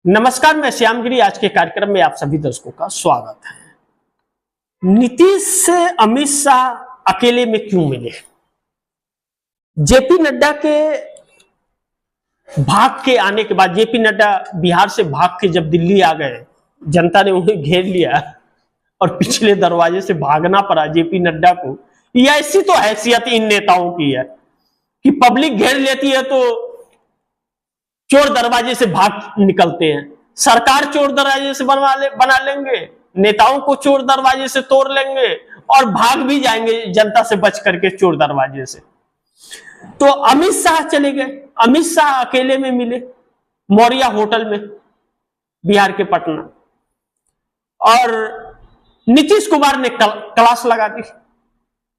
नमस्कार, मैं श्यामगिरी। आज के कार्यक्रम में आप सभी दर्शकों का स्वागत है। नीतीश से अमित शाह अकेले में क्यों मिले? जेपी नड्डा के भाग के आने के बाद, जेपी नड्डा बिहार से भाग के जब दिल्ली आ गए, जनता ने उन्हें घेर लिया और पिछले दरवाजे से भागना पड़ा जेपी नड्डा को। यह ऐसी तो हैसियत इन नेताओं की है कि पब्लिक घेर लेती है तो चोर दरवाजे से भाग निकलते हैं। सरकार चोर दरवाजे से बना लेंगे, नेताओं को चोर दरवाजे से तोड़ लेंगे और भाग भी जाएंगे जनता से बच करके चोर दरवाजे से। तो अमित शाह चले गए, अमित शाह अकेले में मिले मौर्या होटल में बिहार के पटना, और नीतीश कुमार ने क्लास लगा दी।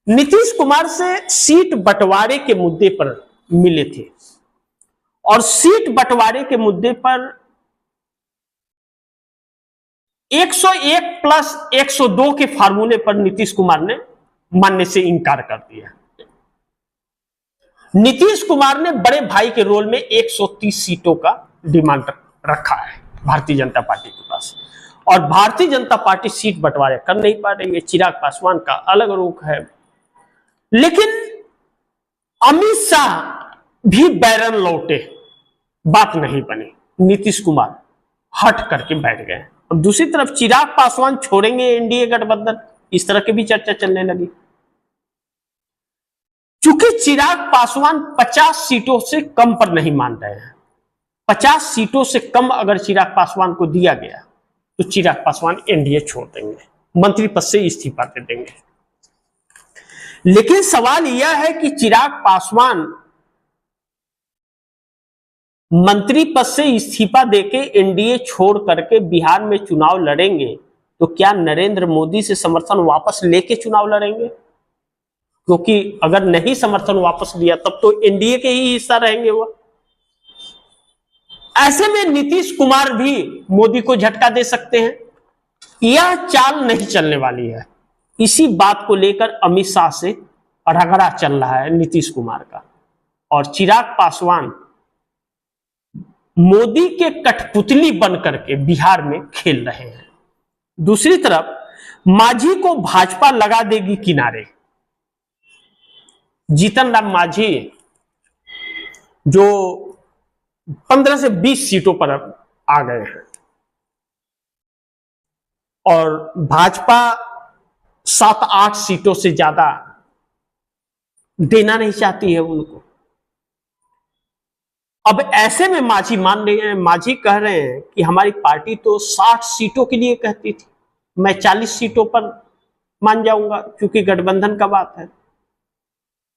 नीतीश कुमार से सीट बंटवारे के मुद्दे पर मिले थे और सीट बंटवारे के मुद्दे पर 101 प्लस 102 के फार्मूले पर नीतीश कुमार ने मानने से इनकार कर दिया। नीतीश कुमार ने बड़े भाई के रोल में 130 सीटों का डिमांड रखा है भारतीय जनता पार्टी के पास, और भारतीय जनता पार्टी सीट बंटवारे कर नहीं पा रही है। चिराग पासवान का अलग रुख है, लेकिन अमित शाह भी बैरन लौटे, बात नहीं बनी। नीतीश कुमार हट करके बैठ गए। अब दूसरी तरफ चिराग पासवान छोड़ेंगे एनडीए गठबंधन, इस तरह की भी चर्चा चलने लगी। चूंकि चिराग पासवान 50 सीटों से कम पर नहीं मान रहे हैं, 50 सीटों से कम अगर चिराग पासवान को दिया गया तो चिराग पासवान एनडीए छोड़ देंगे, मंत्री पद से इस्तीफा दे देंगे। लेकिन सवाल यह है कि चिराग पासवान मंत्री पद से इस्तीफा देके एनडीए छोड़ करके बिहार में चुनाव लड़ेंगे तो क्या नरेंद्र मोदी से समर्थन वापस लेके चुनाव लड़ेंगे? क्योंकि अगर नहीं समर्थन वापस लिया तब तो एनडीए के ही हिस्सा रहेंगे वो। ऐसे में नीतीश कुमार भी मोदी को झटका दे सकते हैं। यह चाल नहीं चलने वाली है। इसी बात को लेकर अमित शाह से रगड़ा चल रहा है नीतीश कुमार का, और चिराग पासवान मोदी के कठपुतली बन करके बिहार में खेल रहे हैं। दूसरी तरफ मांझी को भाजपा लगा देगी किनारे। जीतन राम मांझी जो 15 से 20 सीटों पर आ गए हैं और भाजपा 7-8 सीटों से ज्यादा देना नहीं चाहती है उनको। अब ऐसे में मांझी मान रहे हैं, मांझी कह रहे हैं कि हमारी पार्टी तो 60 सीटों के लिए कहती थी, मैं 40 सीटों पर मान जाऊंगा क्योंकि गठबंधन का बात है।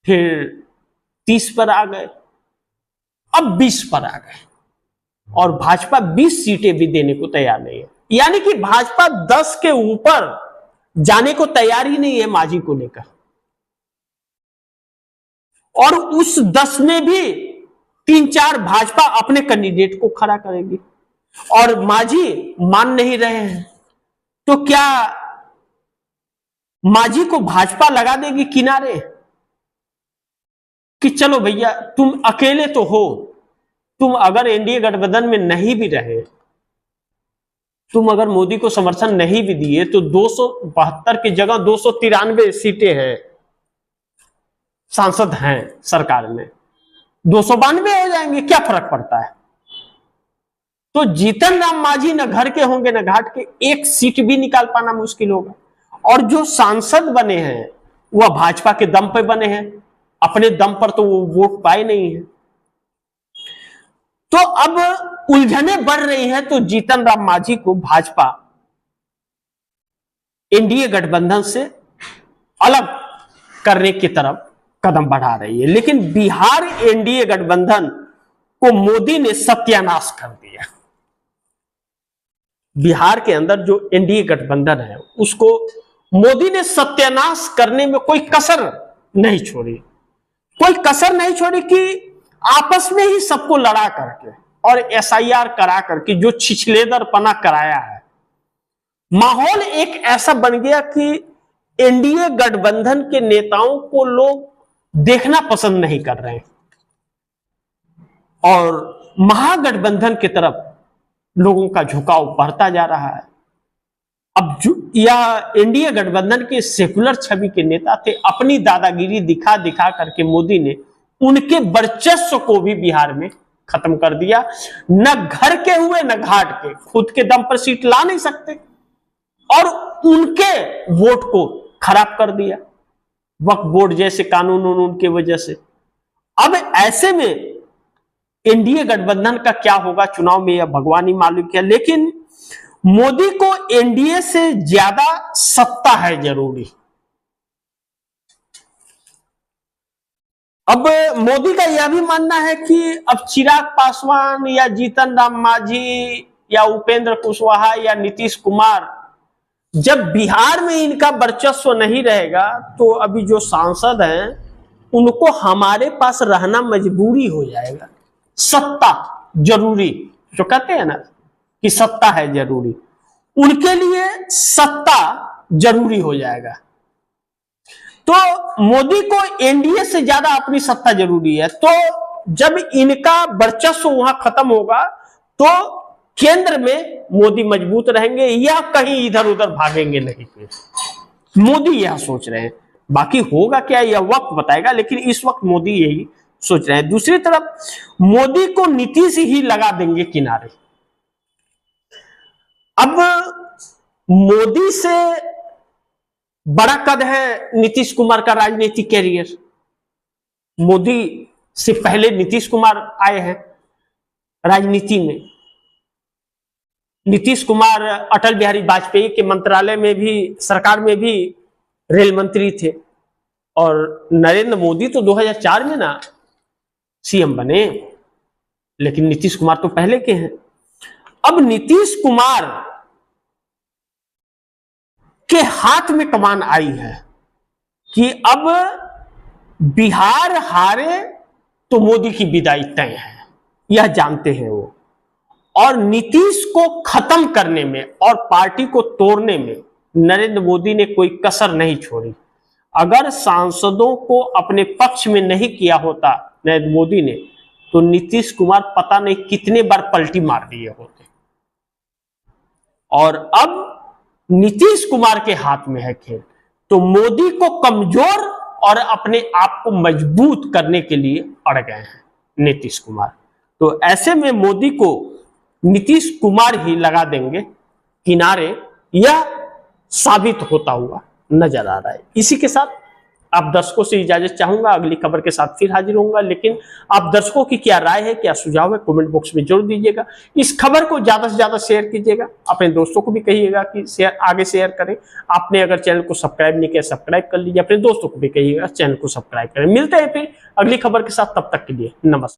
फिर 30 पर आ गए, अब 20 पर आ गए, और भाजपा 20 सीटें भी देने को तैयार नहीं है। यानी कि भाजपा 10 के ऊपर जाने को तैयार ही नहीं है मांझी को लेकर, और उस 10 में भी 3-4 भाजपा अपने कैंडिडेट को खड़ा करेगी, और मांझी मान नहीं रहे हैं। तो क्या मांझी को भाजपा लगा देगी किनारे कि चलो भैया तुम अकेले तो हो, तुम अगर एनडीए गठबंधन में नहीं भी रहे, तुम अगर मोदी को समर्थन नहीं भी दिए तो 272 की जगह 293 सीटें हैं, सांसद हैं सरकार में, 292 हो जाएंगे, क्या फर्क पड़ता है? तो जीतन राम मांझी न घर के होंगे न घाट के, एक सीट भी निकाल पाना मुश्किल होगा। और जो सांसद बने हैं वह भाजपा के दम पे बने हैं, अपने दम पर तो वो वोट पाए नहीं है। तो अब उलझने बढ़ रही हैं, तो जीतन राम मांझी को भाजपा एनडीए गठबंधन से अलग करने की तरफ कदम बढ़ा रही है। लेकिन बिहार एनडीए गठबंधन को मोदी ने सत्यानाश कर दिया। बिहार के अंदर जो एनडीए गठबंधन है उसको मोदी ने सत्यानाश करने में कोई कसर नहीं छोड़ी, कोई कसर नहीं छोड़ी कि आपस में ही सबको लड़ा करके और एसआईआर करा करके जो छिछलेदरपना कराया है, माहौल एक ऐसा बन गया कि एनडीए गठबंधन के नेताओं को लोग देखना पसंद नहीं कर रहे हैं और महागठबंधन की तरफ लोगों का झुकाव बढ़ता जा रहा है। अब यह एनडीए गठबंधन के सेकुलर छवि के नेता थे, अपनी दादागिरी दिखा दिखा करके मोदी ने उनके वर्चस्व को भी बिहार में खत्म कर दिया। न घर के हुए न घाट के, खुद के दम पर सीट ला नहीं सकते और उनके वोट को खराब कर दिया वक्फ बोर्ड जैसे कानून उनके वजह से। अब ऐसे में एनडीए गठबंधन का क्या होगा चुनाव में, यह भगवान ही मालूम किया। लेकिन मोदी को एनडीए से ज्यादा सत्ता है जरूरी। अब मोदी का यह भी मानना है कि अब चिराग पासवान या जीतन राम मांझी या उपेंद्र कुशवाहा या नीतीश कुमार, जब बिहार में इनका वर्चस्व नहीं रहेगा तो अभी जो सांसद हैं उनको हमारे पास रहना मजबूरी हो जाएगा। सत्ता जरूरी, जो कहते हैं ना कि सत्ता है जरूरी, उनके लिए सत्ता जरूरी हो जाएगा। तो मोदी को एनडीए से ज्यादा अपनी सत्ता जरूरी है। तो जब इनका वर्चस्व वहां खत्म होगा तो केंद्र में मोदी मजबूत रहेंगे या कहीं इधर उधर भागेंगे नहीं। मोदी यह सोच रहे हैं, बाकी होगा क्या यह वक्त बताएगा, लेकिन इस वक्त मोदी यही सोच रहे हैं। दूसरी तरफ मोदी को नीतीश ही लगा देंगे किनारे। अब मोदी से बड़ा कद है नीतीश कुमार का राजनीतिक कैरियर। मोदी से पहले नीतीश कुमार आए हैं राजनीति में। नीतीश कुमार अटल बिहारी वाजपेयी के मंत्रालय में भी, सरकार में भी रेल मंत्री थे। और नरेंद्र मोदी तो 2004 में ना सीएम बने, लेकिन नीतीश कुमार तो पहले के हैं। अब नीतीश कुमार के हाथ में कमान आई है कि अब बिहार हारे तो मोदी की विदाई तय है, यह जानते हैं वो। और नीतीश को खत्म करने में और पार्टी को तोड़ने में नरेंद्र मोदी ने कोई कसर नहीं छोड़ी। अगर सांसदों को अपने पक्ष में नहीं किया होता नरेंद्र मोदी ने, तो नीतीश कुमार पता नहीं कितने बार पलटी मार दिए होते। और अब नीतीश कुमार के हाथ में है खेल। तो मोदी को कमजोर और अपने आप को मजबूत करने के लिए अड़ गए हैं नीतीश कुमार। तो ऐसे में मोदी को नीतीश कुमार ही लगा देंगे किनारे, यह साबित होता हुआ नजर आ रहा है। इसी के साथ आप दर्शकों से इजाजत चाहूंगा, अगली खबर के साथ फिर हाजिर होऊंगा। लेकिन आप दर्शकों की क्या राय है, क्या सुझाव है, कमेंट बॉक्स में जरूर दीजिएगा। इस खबर को ज्यादा से ज्यादा शेयर कीजिएगा, अपने दोस्तों को भी कहिएगा कि आगे शेयर करें। आपने अगर चैनल को सब्सक्राइब नहीं किया, सब्सक्राइब कर लीजिए, अपने दोस्तों को भी कहिएगा चैनल को सब्सक्राइब करें। मिलते हैं फिर अगली खबर के साथ, तब तक के लिए नमस्कार।